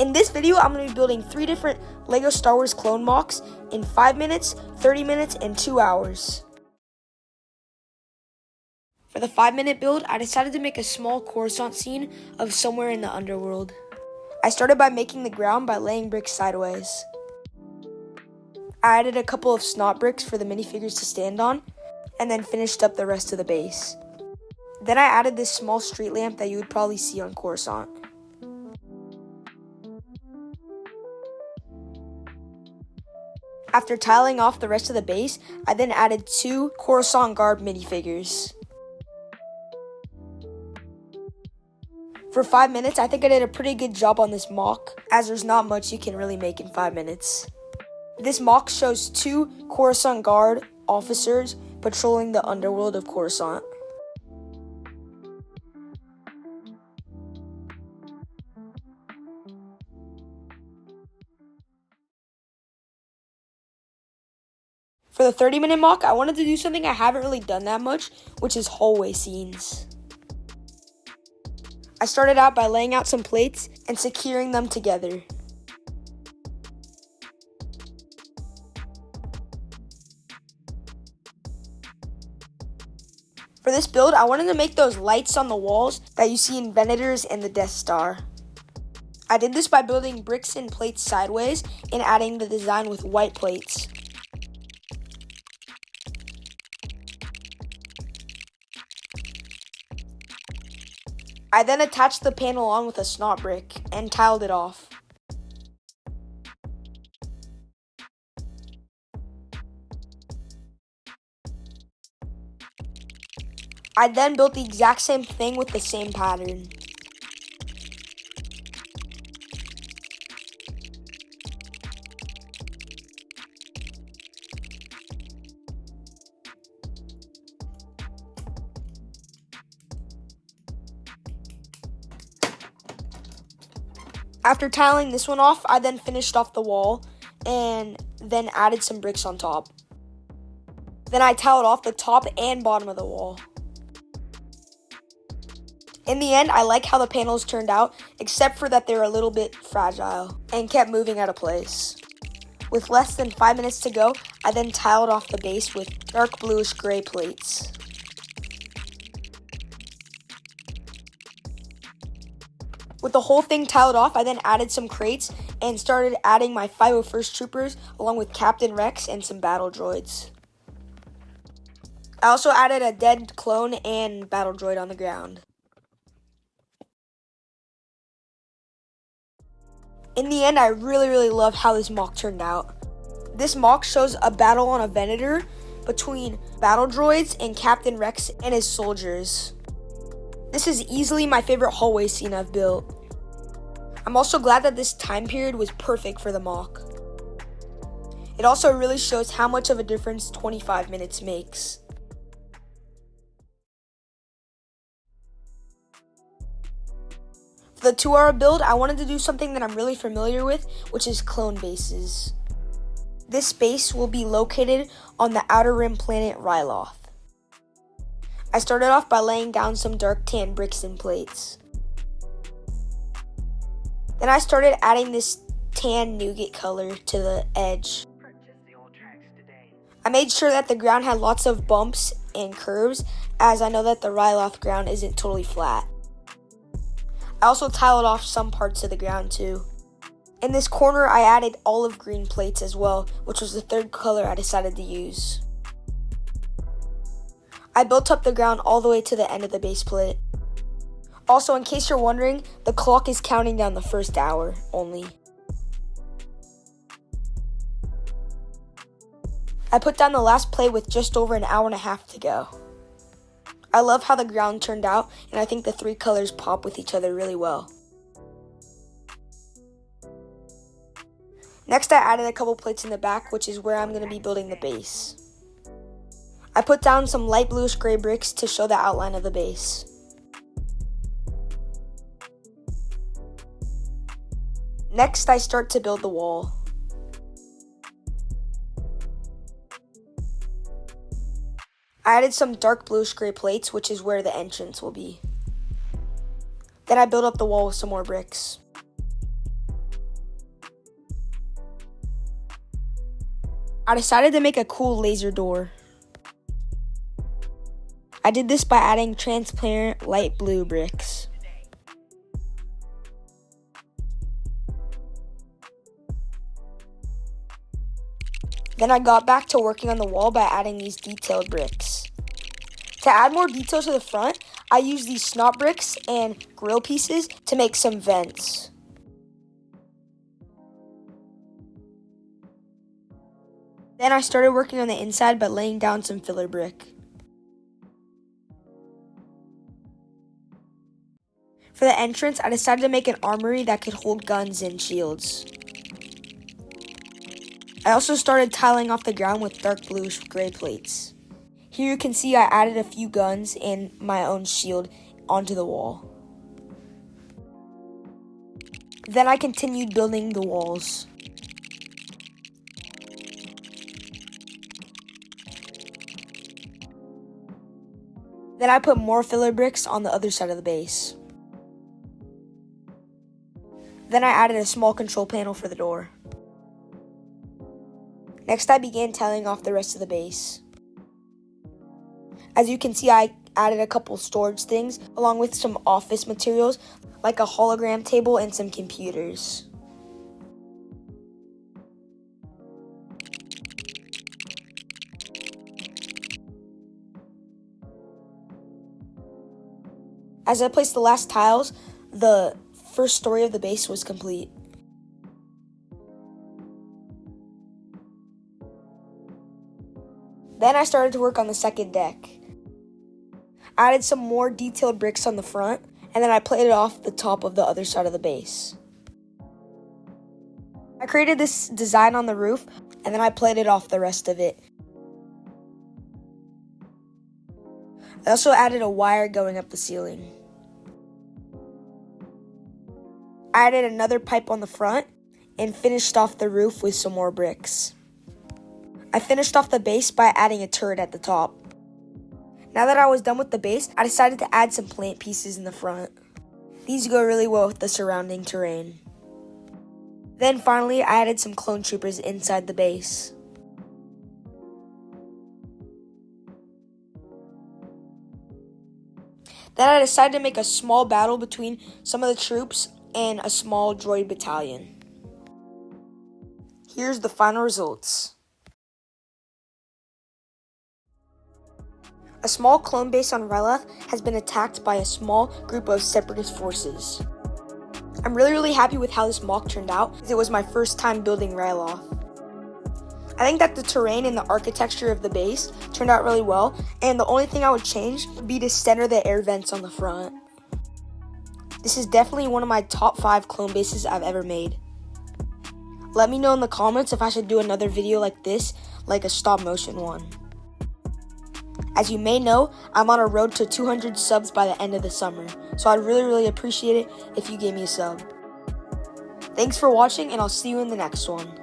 In this video, I'm going to be building 3 different LEGO Star Wars clone MOCs in 5 minutes, 30 minutes, and 2 hours. For the 5-minute build, I decided to make a small Coruscant scene of somewhere in the underworld. I started by making the ground by laying bricks sideways. I added a couple of snot bricks for the minifigures to stand on, and then finished up the rest of the base. Then I added this small street lamp that you would probably see on Coruscant. After tiling off the rest of the base, I then added 2 Coruscant Guard minifigures. For 5 minutes, I think I did a pretty good job on this MOC, as there's not much you can really make in 5 minutes. This MOC shows 2 Coruscant Guard officers patrolling the underworld of Coruscant. For the 30-minute MOC, I wanted to do something I haven't really done that much, which is hallway scenes. I started out by laying out some plates and securing them together. For this build, I wanted to make those lights on the walls that you see in Venators and the Death Star. I did this by building bricks and plates sideways and adding the design with white plates. I then attached the panel on with a snot brick and tiled it off. I then built the exact same thing with the same pattern. After tiling this one off, I then finished off the wall and then added some bricks on top. Then I tiled off the top and bottom of the wall. In the end, I like how the panels turned out, except for that they're a little bit fragile and kept moving out of place. With less than 5 minutes to go, I then tiled off the base with dark bluish gray plates. With the whole thing tiled off, I then added some crates and started adding my 501st Troopers along with Captain Rex and some battle droids. I also added a dead clone and battle droid on the ground. In the end, I really love how this MOC turned out. This MOC shows a battle on a Venator between battle droids and Captain Rex and his soldiers. This is easily my favorite hallway scene I've built. I'm also glad that this time period was perfect for the MOC. It also really shows how much of a difference 25 minutes makes. For the 2-hour build, I wanted to do something that I'm really familiar with, which is clone bases. This base will be located on the Outer Rim planet Ryloth. I started off by laying down some dark tan bricks and plates. Then I started adding this tan nougat color to the edge. I made sure that the ground had lots of bumps and curves, as I know that the Ryloth ground isn't totally flat. I also tiled off some parts of the ground too. In this corner, I added olive green plates as well, which was the 3rd color I decided to use. I built up the ground all the way to the end of the base plate. Also, in case you're wondering, the clock is counting down the first hour only. I put down the last plate with just over an hour and a half to go. I love how the ground turned out, and I think the 3 colors pop with each other really well. Next, I added a couple plates in the back, which is where I'm going to be building the base. I put down some light bluish gray bricks to show the outline of the base. Next, I start to build the wall. I added some dark bluish gray plates, which is where the entrance will be. Then I built up the wall with some more bricks. I decided to make a cool laser door. I did this by adding transparent light blue bricks. Then I got back to working on the wall by adding these detailed bricks. To add more detail to the front, I used these snot bricks and grill pieces to make some vents. Then I started working on the inside by laying down some filler brick. For the entrance, I decided to make an armory that could hold guns and shields. I also started tiling off the ground with dark bluish gray plates. Here you can see I added a few guns and my own shield onto the wall. Then I continued building the walls. Then I put more filler bricks on the other side of the base. Then I added a small control panel for the door. Next, I began tiling off the rest of the base. As you can see, I added a couple storage things along with some office materials like a hologram table and some computers. As I placed the last tiles, the first story of the base was complete. Then I started to work on the second deck. I added some more detailed bricks on the front, and then I plated off the top of the other side of the base. I created this design on the roof, and then I plated off the rest of it. I also added a wire going up the ceiling. I added another pipe on the front, and finished off the roof with some more bricks. I finished off the base by adding a turret at the top. Now that I was done with the base, I decided to add some plant pieces in the front. These go really well with the surrounding terrain. Then finally, I added some clone troopers inside the base. Then I decided to make a small battle between some of the troops and a small droid battalion. Here's the final results. A small clone base on Ryloth has been attacked by a small group of separatist forces. I'm really happy with how this mock turned out, as it was my first time building Ryloth. I think that the terrain and the architecture of the base turned out really well, and the only thing I would change would be to center the air vents on the front. This is definitely one of my top 5 clone bases I've ever made. Let me know in the comments if I should do another video like this, like a stop motion one. As you may know, I'm on a road to 200 subs by the end of the summer, so I'd really appreciate it if you gave me a sub. Thanks for watching, and I'll see you in the next one.